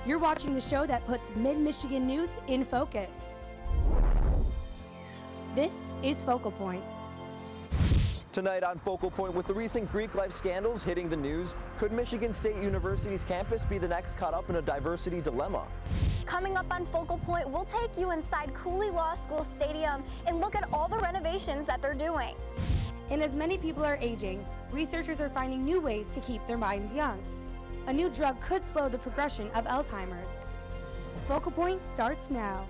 You're watching the show that puts Mid-Michigan news in focus. This is Focal Point. Tonight on Focal Point, with the recent Greek life scandals hitting the news, could Michigan State University's campus be the next caught up in a diversity dilemma? Coming up on Focal Point, we'll take you inside Cooley Law School Stadium and look at all the renovations that they're doing. And as many people are aging, researchers are finding new ways to keep their minds young. A new drug could slow the progression of Alzheimer's. Focal Point starts now.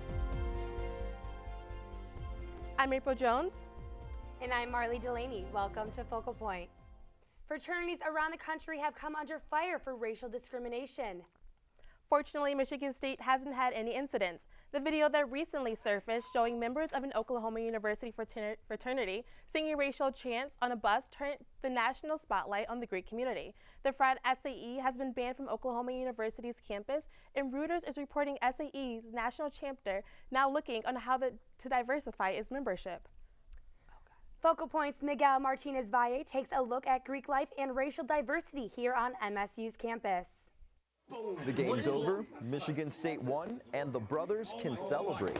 I'm April Jones. And I'm Marley Delaney. Welcome to Focal Point. Fraternities around the country have come under fire for racial discrimination. Fortunately, Michigan State hasn't had any incidents. The video that recently surfaced showing members of an Oklahoma University fraternity singing racial chants on a bus turned the national spotlight on the Greek community. The frat SAE has been banned from Oklahoma University's campus, and Reuters is reporting SAE's national chapter now looking on how to diversify its membership. Focal Point's Miguel Martinez-Valle takes a look at Greek life and racial diversity here on MSU's campus. The game's over, Michigan State won, and the brothers can celebrate.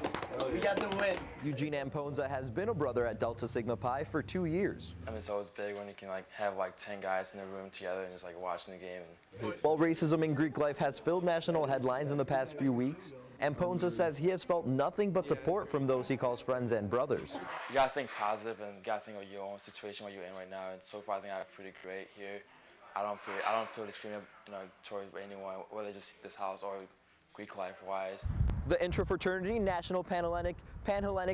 We got the win. Eugene Amponza has been a brother at Delta Sigma Pi for 2 years. I mean, it's always big when you can have 10 guys in the room together and just watching the game. While racism in Greek life has filled national headlines in the past few weeks, Amponza says he has felt nothing but support from those he calls friends and brothers. You gotta think positive and you gotta think of your own situation, what you're in right now. And so far, I think I have pretty great here. I don't feel discriminated, towards anyone, whether just this house or Greek life-wise. The Intrafraternity, National Panhellenic,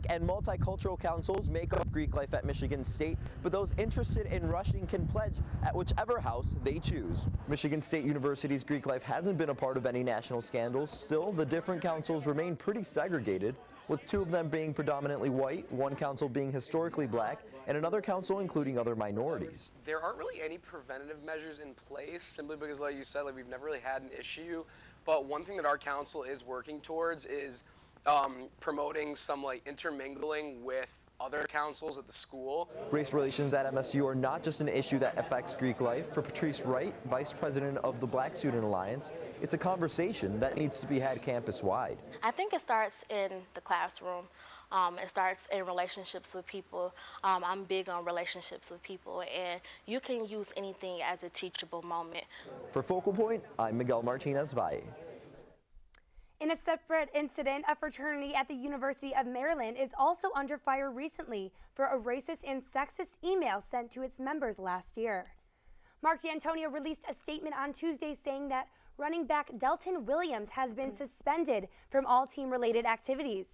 and Multicultural Councils make up Greek life at Michigan State, but those interested in rushing can pledge at whichever house they choose. Michigan State University's Greek life hasn't been a part of any national scandals. Still, the different councils remain pretty segregated, with 2 of them being predominantly white, 1 council being historically black, and another council including other minorities. There aren't really any preventative measures in place, simply because, like you said, we've never really had an issue. But one thing that our council is working towards is promoting some intermingling with other councils at the school. Race relations at MSU are not just an issue that affects Greek life. For Patrice Wright, vice president of the Black Student Alliance, it's a conversation that needs to be had campus-wide. I think it starts in the classroom. It starts in relationships with people. I'm big on relationships with people, and you can use anything as a teachable moment. For Focal Point, I'm Miguel Martinez-Valle. In a separate incident, a fraternity at the University of Maryland is also under fire recently for a racist and sexist email sent to its members last year. Mark D'Antonio released a statement on Tuesday saying that running back Delton Williams has been suspended from all team-related activities.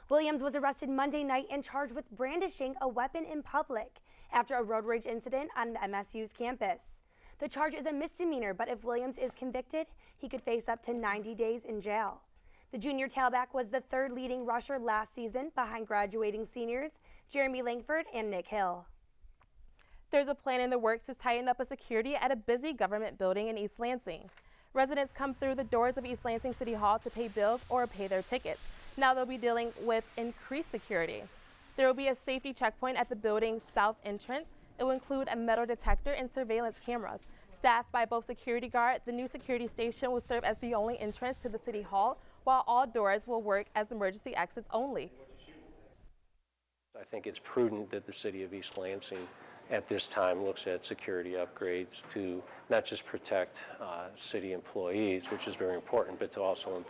Williams was arrested Monday night and charged with brandishing a weapon in public after a road rage incident on MSU's campus. The charge is a misdemeanor, but if Williams is convicted, he could face up to 90 days in jail. The junior tailback was the 3rd leading rusher last season behind graduating seniors Jeremy Langford and Nick Hill. There's a plan in the works to tighten up a security at a busy government building in East Lansing. Residents come through the doors of East Lansing City Hall to pay bills or pay their tickets. Now they'll be dealing with increased security. There will be a safety checkpoint at the building's south entrance. It will include a metal detector and surveillance cameras. Staffed by both security guards, the new security station will serve as the only entrance to the City Hall, while all doors will work as emergency exits only. I think it's prudent that the city of East Lansing at this time looks at security upgrades to not just protect city employees, which is very important, but to also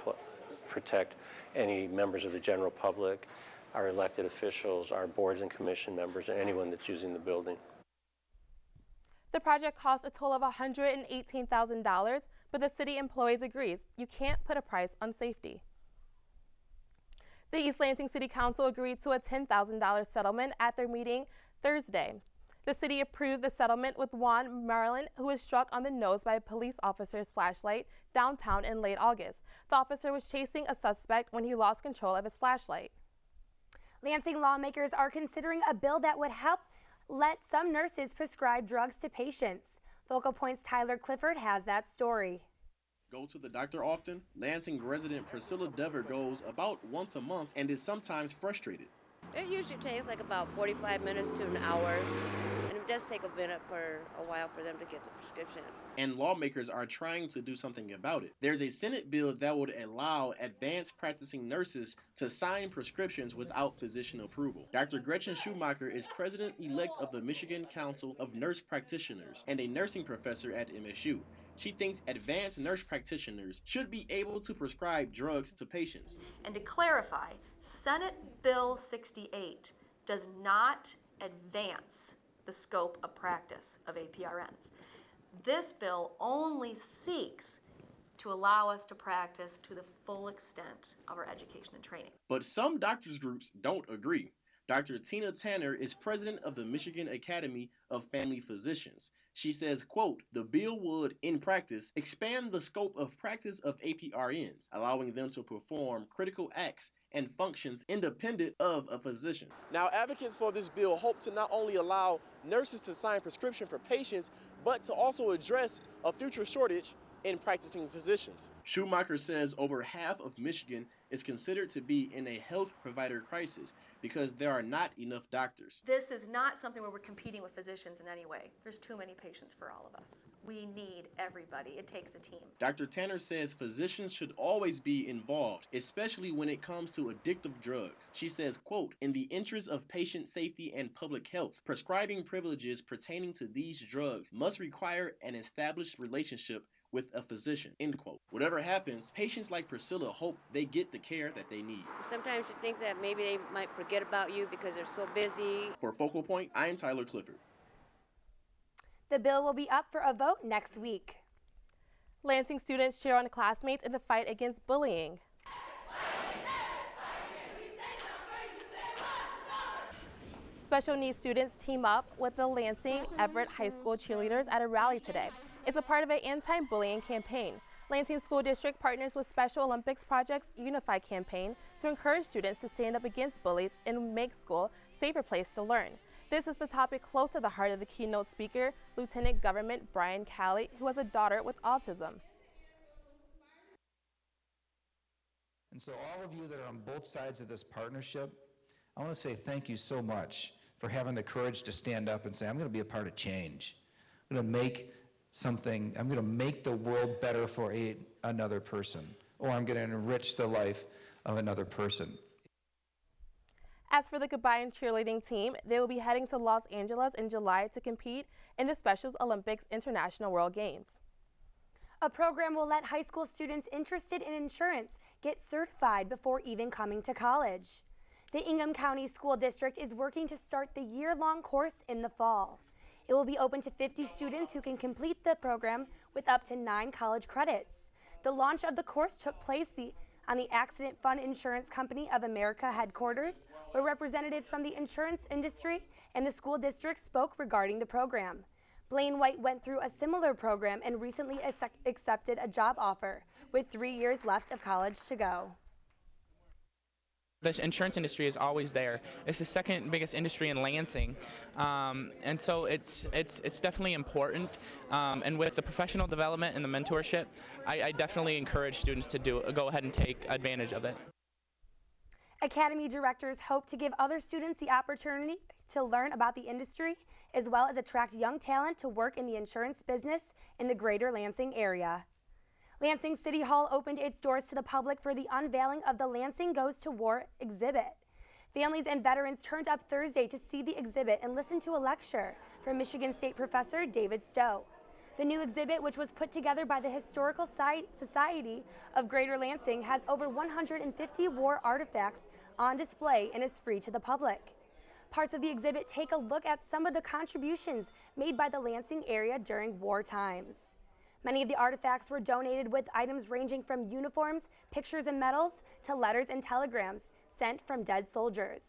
protect any members of the general public, our elected officials, our boards and commission members, and anyone that's using the building. The project cost a total of $118,000, but the city employees agrees you can't put a price on safety. The East Lansing City Council agreed to a $10,000 settlement at their meeting Thursday. The city approved the settlement with Juan Maryland, who was struck on the nose by a police officer's flashlight downtown in late August. The officer was chasing a suspect when he lost control of his flashlight. Lansing lawmakers are considering a bill that would help let some nurses prescribe drugs to patients. Focal Point's Tyler Clifford has that story. Go to the doctor often? Lansing resident Priscilla Dever goes about once a month and is sometimes frustrated. It usually takes about 45 minutes to an hour. And it does take a minute for a while for them to get the prescription. And lawmakers are trying to do something about it. There's a Senate bill that would allow advanced practicing nurses to sign prescriptions without physician approval. Dr. Gretchen Schumacher is president-elect of the Michigan Council of Nurse Practitioners and a nursing professor at MSU. She thinks advanced nurse practitioners should be able to prescribe drugs to patients. And to clarify, Senate Bill 68 does not advance the scope of practice of APRNs. This bill only seeks to allow us to practice to the full extent of our education and training. But some doctors groups don't agree. Dr. Tina Tanner is president of the Michigan Academy of Family Physicians. She says, quote, the bill would, in practice, expand the scope of practice of APRNs, allowing them to perform critical acts and functions independent of a physician. Now, advocates for this bill hope to not only allow nurses to sign prescription for patients, but to also address a future shortage in practicing physicians. Schumacher says over half of Michigan is considered to be in a health provider crisis because there are not enough doctors. This is not something where we're competing with physicians in any way. There's too many patients for all of us. We need everybody. It takes a team. Dr. Tanner says physicians should always be involved, especially when it comes to addictive drugs. She says, quote, in the interest of patient safety and public health, prescribing privileges pertaining to these drugs must require an established relationship with a physician, end quote. Whatever happens, patients like Priscilla hope they get the care that they need. Sometimes you think that maybe they might forget about you because they're so busy. For Focal Point, I am Tyler Clifford. The bill will be up for a vote next week. Lansing students cheer on classmates in the fight against bullying. Special needs students team up with the Lansing Everett High School cheerleaders at a rally today. It's a part of an anti-bullying campaign. Lansing School District partners with Special Olympics Project's Unify campaign to encourage students to stand up against bullies and make school a safer place to learn. This is the topic close to the heart of the keynote speaker, Lieutenant Government Brian Calley, who has a daughter with autism. And so all of you that are on both sides of this partnership, I want to say thank you so much for having the courage to stand up and say, I'm going to be a part of change. I'm going to make something, I'm going to make the world better for another person, or I'm going to enrich the life of another person. As for the combined cheerleading team, they will be heading to Los Angeles in July to compete in the Special Olympics International World Games. A program will let high school students interested in insurance get certified before even coming to college. The Ingham County School District is working to start the year-long course in the fall. It will be open to 50 students who can complete the program with up to 9 college credits. The launch of the course took place on the Accident Fund Insurance Company of America headquarters, where representatives from the insurance industry and the school district spoke regarding the program. Blaine White went through a similar program and recently accepted a job offer, with 3 years left of college to go. The insurance industry is always there. It's the second biggest industry in Lansing, and so it's definitely important. And with the professional development and the mentorship, I definitely encourage students to go ahead and take advantage of it. Academy directors hope to give other students the opportunity to learn about the industry, as well as attract young talent to work in the insurance business in the greater Lansing area. Lansing City Hall opened its doors to the public for the unveiling of the Lansing Goes to War exhibit. Families and veterans turned up Thursday to see the exhibit and listen to a lecture from Michigan State professor David Stowe. The new exhibit, which was put together by the Historical Society of Greater Lansing, has over 150 war artifacts on display and is free to the public. Parts of the exhibit take a look at some of the contributions made by the Lansing area during war times. Many of the artifacts were donated, with items ranging from uniforms, pictures and medals, to letters and telegrams sent from dead soldiers.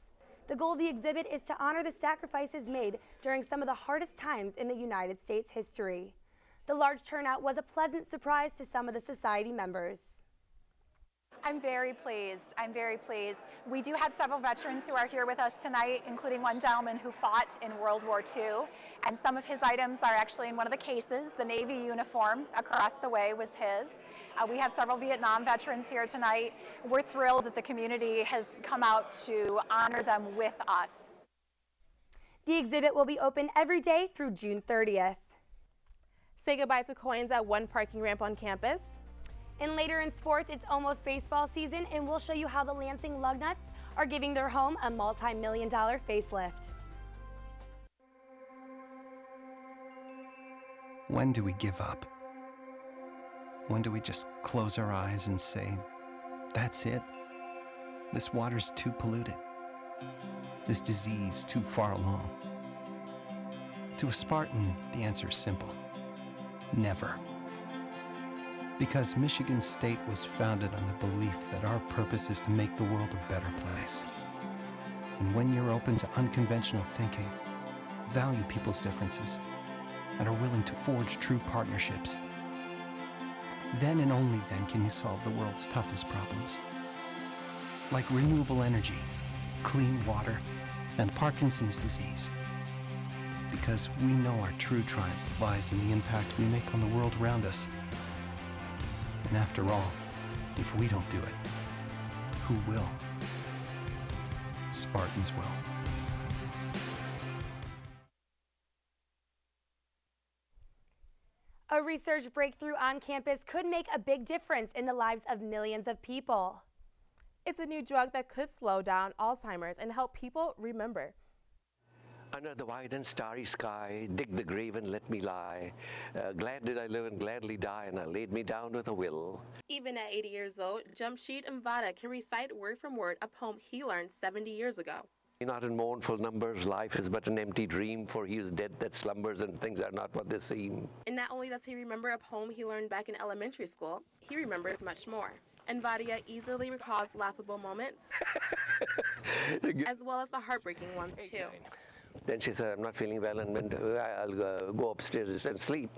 The goal of the exhibit is to honor the sacrifices made during some of the hardest times in the United States history. The large turnout was a pleasant surprise to some of the society members. I'm very pleased. I'm very pleased. We do have several veterans who are here with us tonight, including one gentleman who fought in World War II. And some of his items are actually in one of the cases. The Navy uniform across the way was his. We have several Vietnam veterans here tonight. We're thrilled that the community has come out to honor them with us. The exhibit will be open every day through June 30th. Say goodbye to coins at one parking ramp on campus. And later in sports, it's almost baseball season, and we'll show you how the Lansing Lugnuts are giving their home a multi-million-dollar facelift. When do we give up? When do we just close our eyes and say, that's it? This water's too polluted. This disease too far along. To a Spartan, the answer is simple. Never. Because Michigan State was founded on the belief that our purpose is to make the world a better place. And when you're open to unconventional thinking, value people's differences, and are willing to forge true partnerships, then and only then can you solve the world's toughest problems. Like renewable energy, clean water, and Parkinson's disease. Because we know our true triumph lies in the impact we make on the world around us. And after all, if we don't do it, who will? Spartans will. A research breakthrough on campus could make a big difference in the lives of millions of people. It's a new drug that could slow down Alzheimer's and help people remember. Under the wide and starry sky, dig the grave and let me lie. Glad did I live and gladly die, and I laid me down with a will. Even at 80 years old, Jamshid Mvada can recite word from word a poem he learned 70 years ago. Not in mournful numbers, life is but an empty dream, for he is dead that slumbers and things are not what they seem. And not only does he remember a poem he learned back in elementary school, he remembers much more. Mvada easily recalls laughable moments, as well as the heartbreaking ones too. Then she said, I'm not feeling well, and went, I'll go upstairs and sleep.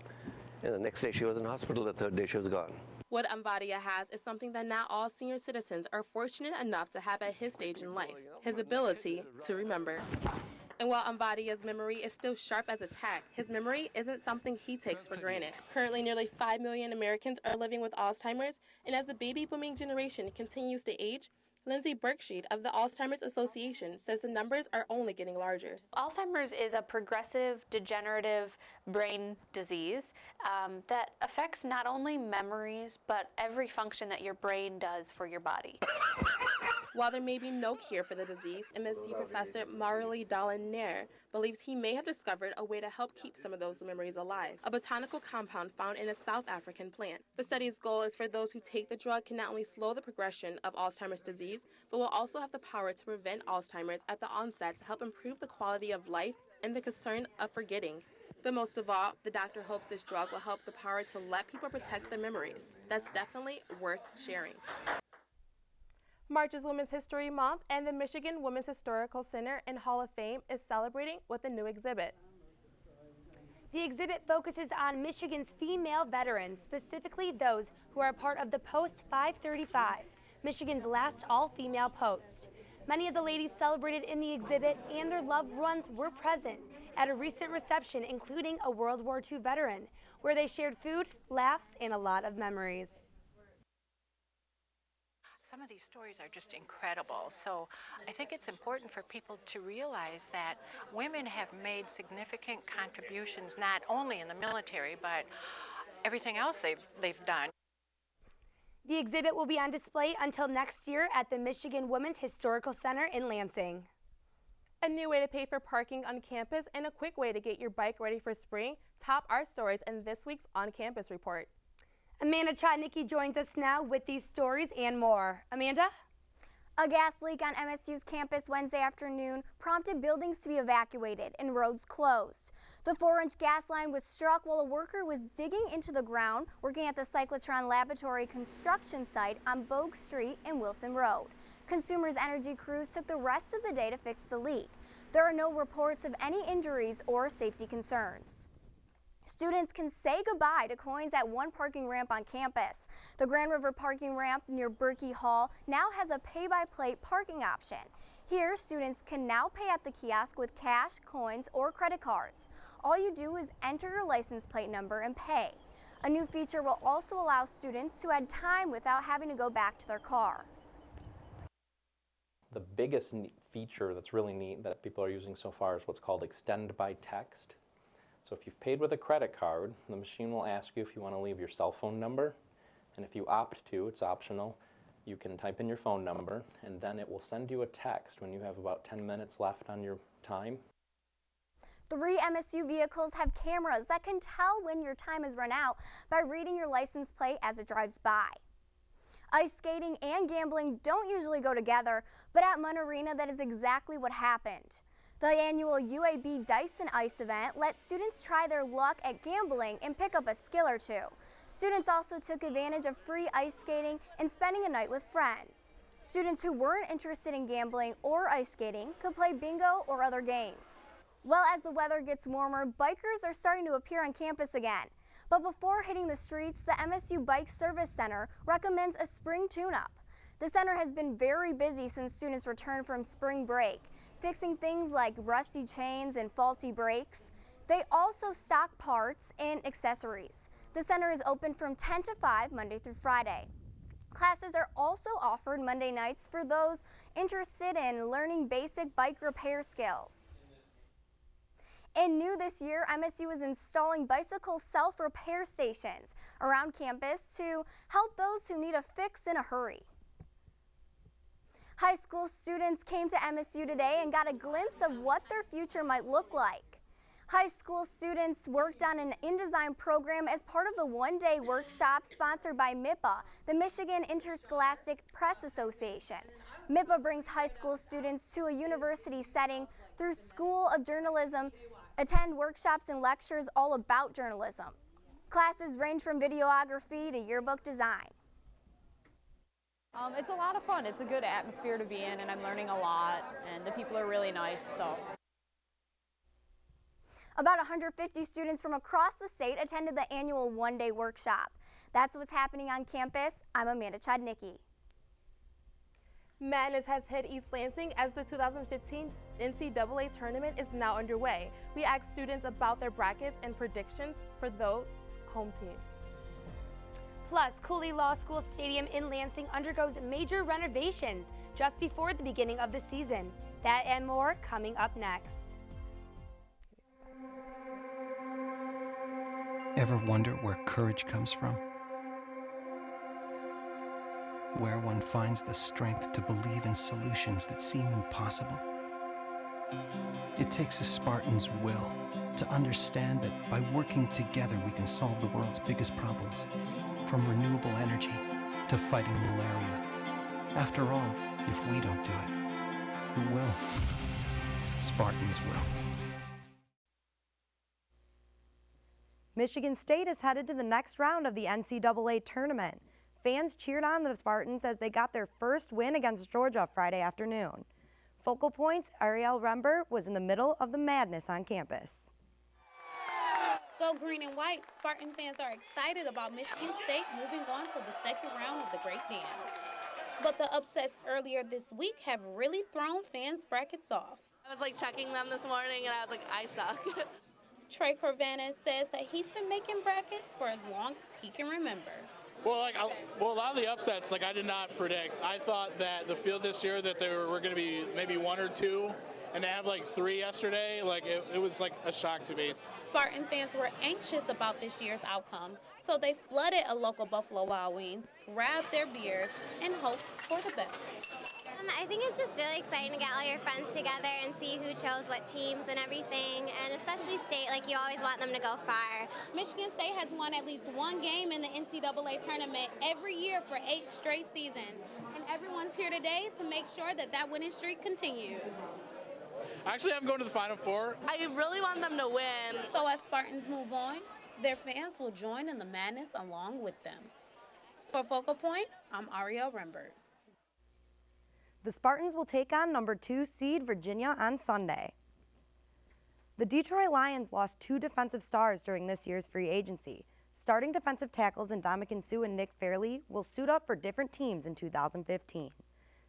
And the next day she was in hospital, the third day she was gone. What Mvada has is something that not all senior citizens are fortunate enough to have at his stage in life, his ability to remember. And while Mvada's memory is still sharp as a tack, his memory isn't something he takes for granted. Currently, nearly 5 million Americans are living with Alzheimer's, and as the baby booming generation continues to age, Lindsay Berksheed of the Alzheimer's Association says the numbers are only getting larger. Alzheimer's is a progressive degenerative brain disease that affects not only memories, but every function that your brain does for your body. While there may be no cure for the disease, MSU professor Marley Dallaire believes he may have discovered a way to help keep some of those memories alive, a botanical compound found in a South African plant. The study's goal is for those who take the drug can not only slow the progression of Alzheimer's disease, but will also have the power to prevent Alzheimer's at the onset to help improve the quality of life and the concern of forgetting. But most of all, the doctor hopes this drug will help the power to let people protect their memories. That's definitely worth sharing. March is Women's History Month, and the Michigan Women's Historical Center and Hall of Fame is celebrating with a new exhibit. The exhibit focuses on Michigan's female veterans, specifically those who are part of the Post 535, Michigan's last all-female post. Many of the ladies celebrated in the exhibit and their loved ones were present at a recent reception, including a World War II veteran, where they shared food, laughs, and a lot of memories. Some of these stories are just incredible. So I think it's important for people to realize that women have made significant contributions, not only in the military, but everything else they've done. The exhibit will be on display until next year at the Michigan Women's Historical Center in Lansing. A new way to pay for parking on campus and a quick way to get your bike ready for spring top our stories in this week's On Campus Report. Amanda Chodnicki joins us now with these stories and more. Amanda? A gas leak on MSU's campus Wednesday afternoon prompted buildings to be evacuated and roads closed. The 4-inch gas line was struck while a worker was digging into the ground working at the Cyclotron Laboratory construction site on Bogue Street and Wilson Road. Consumers Energy crews took the rest of the day to fix the leak. There are no reports of any injuries or safety concerns. Students can say goodbye to coins at one parking ramp on campus. The Grand River parking ramp near Berkey Hall now has a pay-by-plate parking option. Here, students can now pay at the kiosk with cash, coins, or credit cards. All you do is enter your license plate number and pay. A new feature will also allow students to add time without having to go back to their car. The biggest feature that's really neat that people are using so far is what's called extend by text. So if you've paid with a credit card, the machine will ask you if you want to leave your cell phone number. And if you opt to, it's optional, you can type in your phone number, and then it will send you a text when you have about 10 minutes left on your time. 3 MSU vehicles have cameras that can tell when your time has run out by reading your license plate as it drives by. Ice skating and gambling don't usually go together, but at Munn Arena that is exactly what happened. The annual UAB Dyson Ice event let students try their luck at gambling and pick up a skill or two. Students also took advantage of free ice skating and spending a night with friends. Students who weren't interested in gambling or ice skating could play bingo or other games. Well, as the weather gets warmer, bikers are starting to appear on campus again. But before hitting the streets, the MSU Bike Service Center recommends a spring tune-up. The center has been very busy since students returned from spring break, fixing things like rusty chains and faulty brakes. They also stock parts and accessories. The center is open from 10 to 5 Monday through Friday. Classes are also offered Monday nights for those interested in learning basic bike repair skills. And new this year, MSU is installing bicycle self-repair stations around campus to help those who need a fix in a hurry. High school students came to MSU today and got a glimpse of what their future might look like. High school students worked on an InDesign program as part of the one-day workshop sponsored by MIPA, the Michigan Interscholastic Press Association. MIPA brings high school students to a university setting through School of Journalism, attend workshops and lectures all about journalism. Classes range from videography to yearbook design. It's a lot of fun. It's a good atmosphere to be in, and I'm learning a lot, and the people are really nice. So. About 150 students from across the state attended the annual one-day workshop. That's what's happening on campus. I'm Amanda Chodnicki. Madness has hit East Lansing as the 2015 NCAA tournament is now underway. We asked students about their brackets and predictions for those home teams. Plus, Cooley Law School Stadium in Lansing undergoes major renovations just before the beginning of the season. That and more coming up next. Ever wonder where courage comes from? Where one finds the strength to believe in solutions that seem impossible? It takes a Spartan's will to understand that by working together we can solve the world's biggest problems, from renewable energy to fighting malaria. After all, if we don't do it, who will? Spartans will. Michigan State is headed to the next round of the NCAA tournament. Fans cheered on the Spartans as they got their first win against Georgia Friday afternoon. Focal Point's Ariel Rember was in the middle of the madness on campus. Go green and white. Spartan fans are excited about Michigan State moving on to the second round of the Great Dance. But the upsets earlier this week have really thrown fans' brackets off. I was checking them this morning and I was I suck. Trey Corvanas says that he's been making brackets for as long as he can remember. Well, a lot of the upsets, I did not predict. I thought that the field this year that there were going to be maybe one or two, and to have 3 yesterday, it was a shock to me. Spartan fans were anxious about this year's outcome, so they flooded a local Buffalo Wild Wings, grabbed their beers, and hoped for the best. I think it's just really exciting to get all your friends together and see who chose what teams and everything, and especially state, you always want them to go far. Michigan State has won at least one game in the NCAA tournament every year for 8 straight seasons, and everyone's here today to make sure that winning streak continues. Actually, I'm going to the Final Four. I really want them to win. So as Spartans move on, their fans will join in the madness along with them. For Focal Point, I'm Ariel Rembert. The Spartans will take on number 2 seed Virginia on Sunday. The Detroit Lions lost 2 defensive stars during this year's free agency. Starting defensive tackles Ndamukong Suh and Nick Fairley will suit up for different teams in 2015.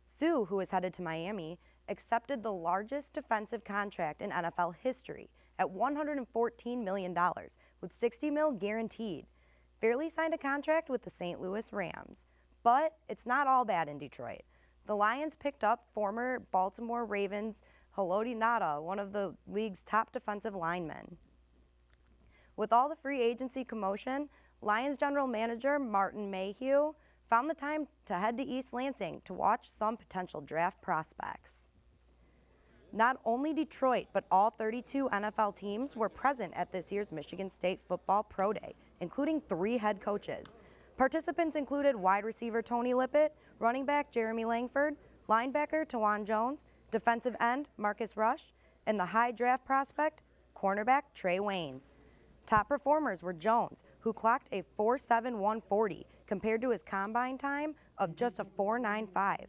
Suh, who is headed to Miami, accepted the largest defensive contract in NFL history at $114 million, with $60 million guaranteed. Fairley signed a contract with the St. Louis Rams. But it's not all bad in Detroit. The Lions picked up former Baltimore Ravens Haloti Ngata, one of the league's top defensive linemen. With all the free agency commotion, Lions general manager Martin Mayhew found the time to head to East Lansing to watch some potential draft prospects. Not only Detroit, but all 32 NFL teams were present at this year's Michigan State Football Pro Day, including 3 head coaches. Participants included wide receiver Tony Lippett, running back Jeremy Langford, linebacker Tawan Jones, defensive end Marcus Rush, and the high draft prospect, cornerback Trey Waynes. Top performers were Jones, who clocked a 4.71 40 compared to his combine time of just a 4.95.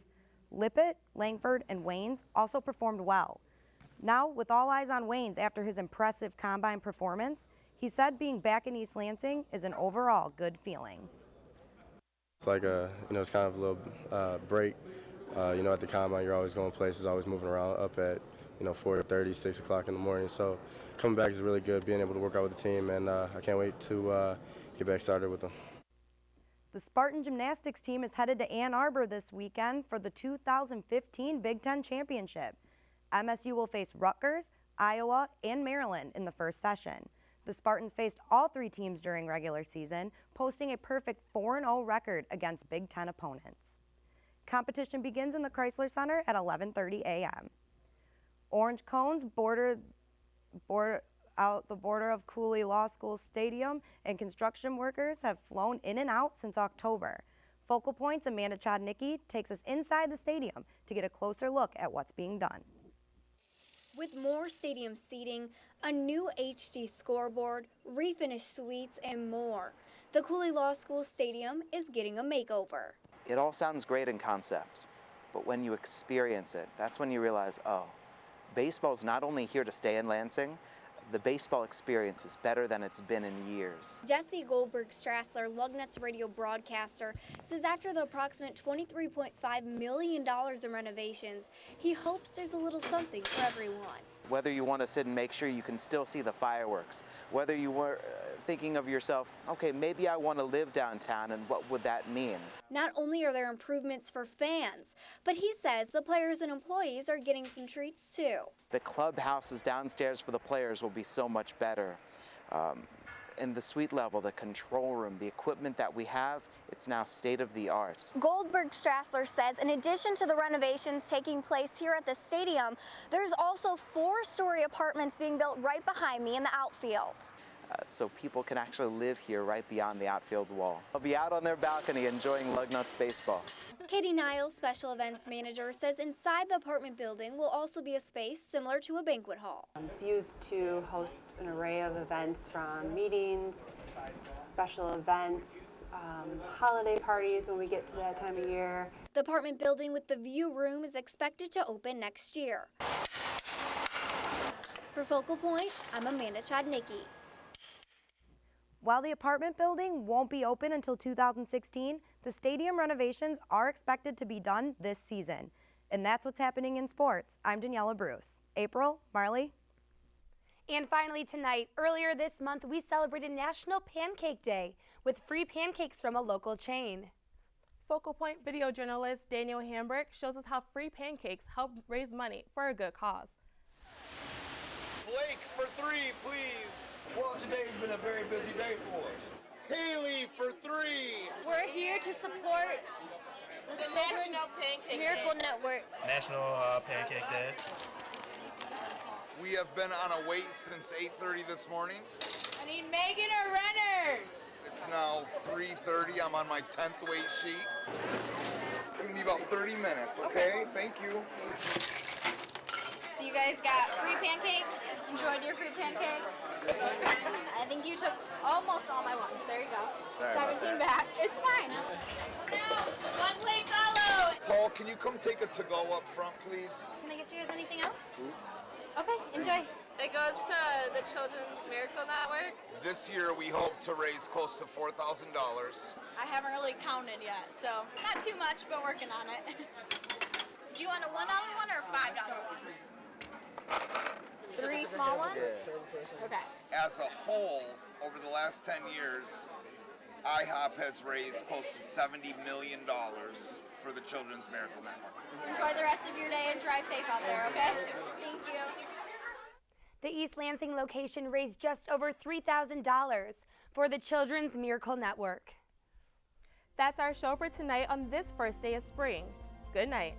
Lippett, Langford, and Waynes also performed well. Now, with all eyes on Waynes after his impressive combine performance, he said being back in East Lansing is an overall good feeling. It's like it's kind of a little break. At the combine, you're always going places, always moving around up at, 4:30, 6 o'clock in the morning. So coming back is really good, being able to work out with the team, and I can't wait to get back started with them. The Spartan gymnastics team is headed to Ann Arbor this weekend for the 2015 Big Ten Championship. MSU will face Rutgers, Iowa, and Maryland in the first session. The Spartans faced all 3 teams during regular season, posting a perfect 4-0 record against Big Ten opponents. Competition begins in the Chrysler Center at 11:30 a.m. Orange cones border out the border of Cooley Law School Stadium, and construction workers have flown in and out since October. Focal Point's Amanda Chodnicki takes us inside the stadium to get a closer look at what's being done. With more stadium seating, a new HD scoreboard, refinished suites, and more, the Cooley Law School Stadium is getting a makeover. It all sounds great in concept, but when you experience it, that's when you realize, oh, baseball's not only here to stay in Lansing, the baseball experience is better than it's been in years. Jesse Goldberg-Strassler, Lugnut's radio broadcaster, says after the approximate $23.5 million in renovations, he hopes there's a little something for everyone. Whether you want to sit and make sure you can still see the fireworks, whether you were thinking of yourself, okay, maybe I want to live downtown, and what would that mean? Not only are there improvements for fans, but he says the players and employees are getting some treats too. The clubhouses downstairs for the players will be so much better. In the suite level, the control room, the equipment that we have, it's now state-of-the-art. Goldberg-Strassler says in addition to the renovations taking place here at the stadium, there's also 4-story apartments being built right behind me in the outfield. So people can actually live here right beyond the outfield wall. They'll be out on their balcony enjoying Lugnut's baseball. Katie Niles, special events manager, says inside the apartment building will also be a space similar to a banquet hall. It's used to host an array of events from meetings, special events, holiday parties when we get to that time of year. The apartment building with the view room is expected to open next year. For Focal Point, I'm Amanda Chodnicki. While the apartment building won't be open until 2016, the stadium renovations are expected to be done this season. And that's what's happening in sports. I'm Daniela Bruce. April, Marley. And finally tonight, earlier this month, we celebrated National Pancake Day with free pancakes from a local chain. Focal Point video journalist Daniel Hambrick shows us how free pancakes help raise money for a good cause. Blake for 3, please. Well, today's been a very busy day for us. Haley for 3. We're here to support the National Pancake Miracle Network. National Pancake Day. We have been on a wait since 8:30 this morning. I need Megan or runners. It's now 3:30. I'm on my 10th wait sheet. It's gonna be about 30 minutes, okay? Thank you. So you guys got free pancakes? Enjoyed your free pancakes? I think you took almost all my ones. There you go. Sorry 17 back. It's fine. One plate follow. Paul, can you come take a to-go up front, please? Can I get you guys anything else? Okay, enjoy. It goes to the Children's Miracle Network. This year we hope to raise close to $4,000. I haven't really counted yet, so not too much, but working on it. Do you want a $1 one or a $5 one? 3 small ones? Okay. As a whole, over the last 10 years, IHOP has raised close to $70 million for the Children's Miracle Network. Enjoy the rest of your day and drive safe out there, okay? Thank you. The East Lansing location raised just over $3,000 for the Children's Miracle Network. That's our show for tonight on this first day of spring. Good night.